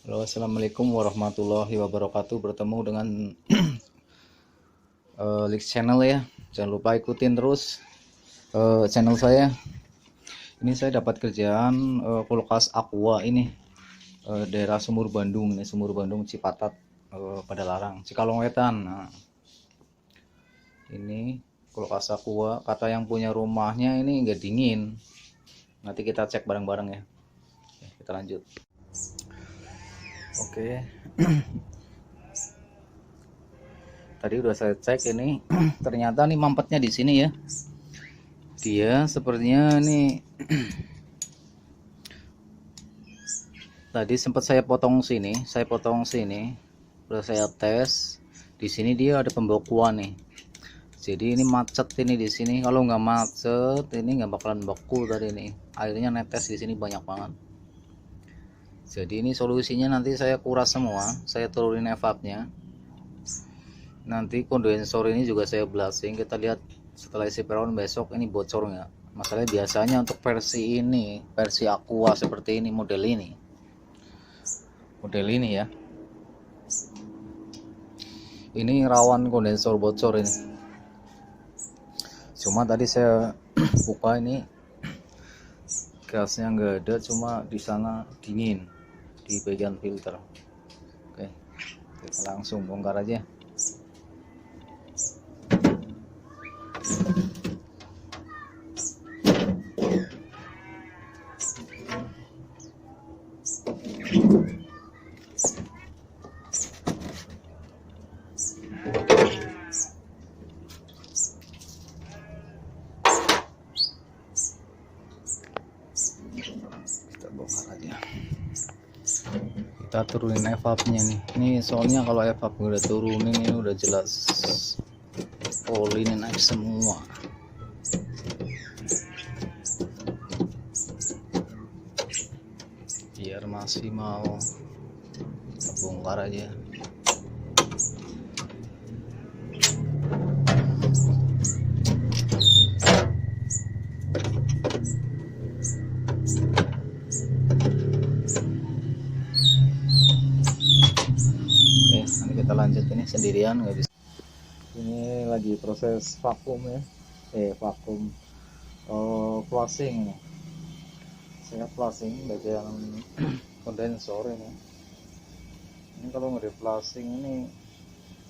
Halo, assalamualaikum warahmatullahi wabarakatuh. Bertemu dengan Leaks Channel ya. Jangan lupa ikutin terus channel saya. Ini saya dapat kerjaan kulkas aqua ini daerah Sumur Bandung, ini Sumur Bandung Cipatat, Padalarang, Cikalongwetan. Nah, ini kulkas aqua. Kata yang punya rumahnya ini nggak dingin. Nanti kita cek bareng-bareng ya. Oke, kita lanjut. Oke. Tadi udah saya cek ini ternyata nih mampetnya di sini ya. Dia sepertinya nih tadi sempat saya potong sini, udah saya tes. Di sini dia ada pembekuan nih. Jadi ini macet ini di sini. Kalau nggak macet ini nggak bakalan beku tadi nih. Airnya netes di sini banyak banget. Jadi ini solusinya nanti saya kuras semua, saya turunin evapnya. Nanti kondensor ini juga saya blasting. Kita lihat setelah isi peron besok ini bocor nggak. Masalahnya biasanya untuk versi ini, versi aqua seperti ini, model ini ya, ini rawan kondensor bocor ini. Cuma tadi saya buka ini gasnya nggak ada, cuma di sana dingin di bagian filter. Oke, kita langsung bongkar aja. Kita bongkar aja. Kita turunin evapnya nih. Ini soalnya kalau evap udah turunin ini udah jelas oli ini naik semua. Biar maksimal kita bongkar aja. Oke, nanti kita lanjut ini sendirian nggak bisa. Ini lagi proses vakum ya, vakum flushing ini. Saya flushing bagian kondensor ini. Ini kalau nggak di flushing ini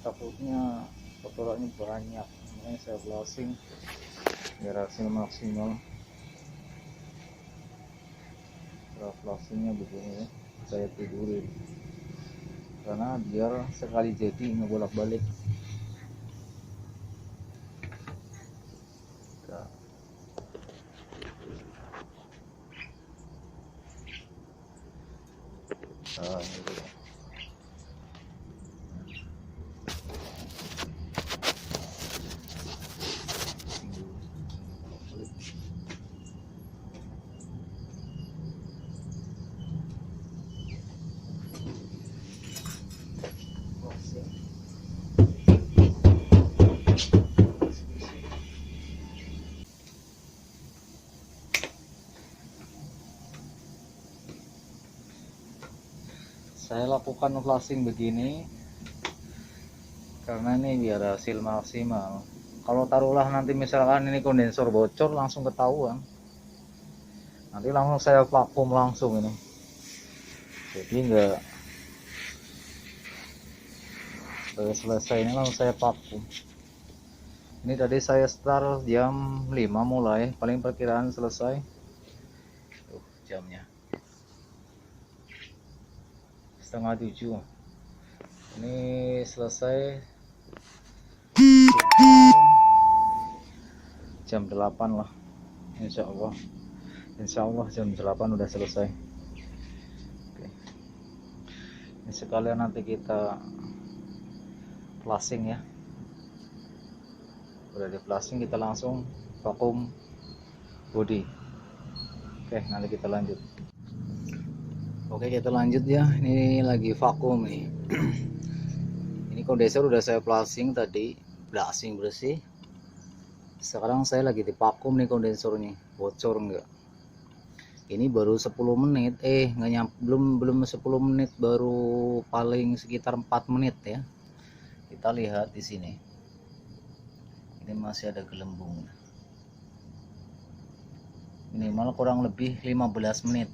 takutnya kotorannya banyak. Makanya saya flushing biar hasil maksimal. Setelah flushingnya begini ya, saya tidurin karena biar sekali jadi ngebolak-balik. Nah, gitu ya. Saya lakukan flushing begini karena ini biar hasil maksimal. Kalau taruhlah nanti misalkan ini kondensor bocor langsung ketahuan. Nanti langsung saya vakum langsung ini. Jadi enggak selesai ini langsung saya vakum. Ini tadi saya start jam 5 mulai, paling perkiraan selesai. Tuh jamnya. 6:30. Ini selesai jam 8 lah. Insya Allah jam 8 udah selesai. Oke. Ini sekalian nanti kita flushing ya. Udah di flushing kita langsung vakum body. Oke, nanti kita lanjut. Oke, kita lanjut ya. Ini lagi vakum nih. Ini kondensor udah saya flushing tadi, blasting bersih. Sekarang saya lagi di vakum nih kondensornya, bocor enggak. Ini baru 10 menit, belum 10 menit, baru paling sekitar 4 menit ya. Kita lihat di sini. Ini masih ada gelembung. Minimal kurang lebih 15 menit.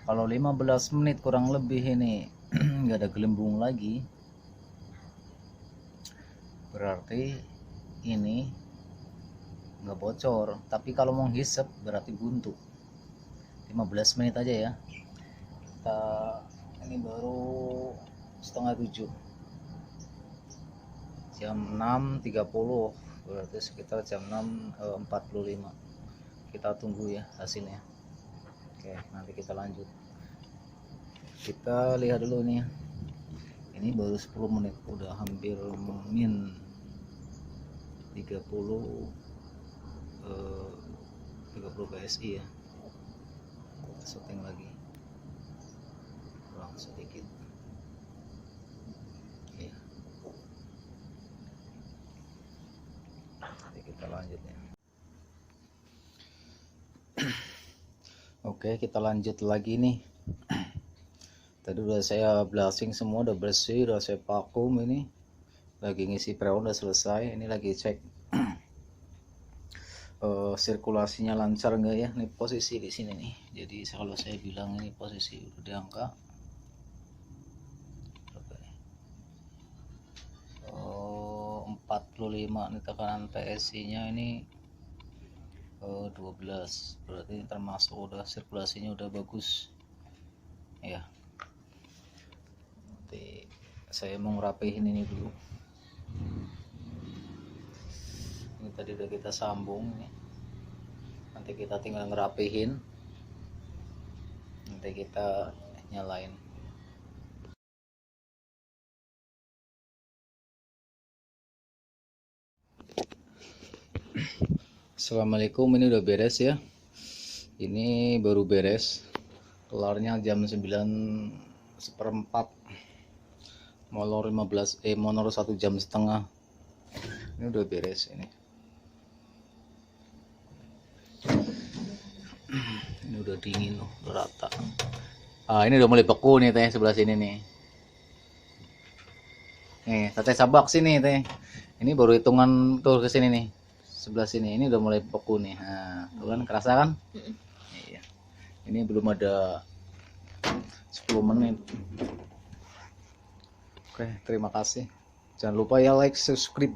Kalau 15 menit kurang lebih ini nggak ada gelembung lagi, berarti ini nggak bocor. Tapi kalau mau hisap berarti buntu. 15 menit aja ya. Ini baru setengah 7, jam 6.30, berarti sekitar jam 6.45. Kita tunggu ya hasilnya. Oke, nanti kita lanjut. Kita lihat dulu nih. Ini baru 10 menit udah hampir min 30 PSI ya. Setting lagi kurang sedikit ya. Nanti kita lanjut ya. Oke, kita lanjut lagi nih. Tadi udah saya blasting semua, udah bersih, udah saya vakum. Ini lagi ngisi freon udah selesai. Ini lagi cek sirkulasinya lancar enggak ya. Ini posisi di sini nih. Jadi kalau saya bilang ini posisi udah di angka 45 nih, tekanan PSI nya ini 12, berarti termasuk udah sirkulasinya udah bagus ya. Nanti saya mau ngerapihin ini dulu. Ini tadi udah kita sambung nih. Nanti kita tinggal ngerapihin, nanti kita nyalain. Assalamualaikum, ini udah beres ya. Ini baru beres, kelarnya jam 9:04, molor 1 jam setengah. Ini udah beres ini. Ini udah dingin loh, udah rata. Ini udah mulai beku nih teh, sebelah sini nih. Nih, teteh sabak sini teh. Ini baru hitungan tuh ke sini nih. Sebelah sini ini udah mulai beku nih. Nah, tuh kan kerasa kan? Iya. Ini belum ada 10 menit. Oke, terima kasih. Jangan lupa ya like, subscribe.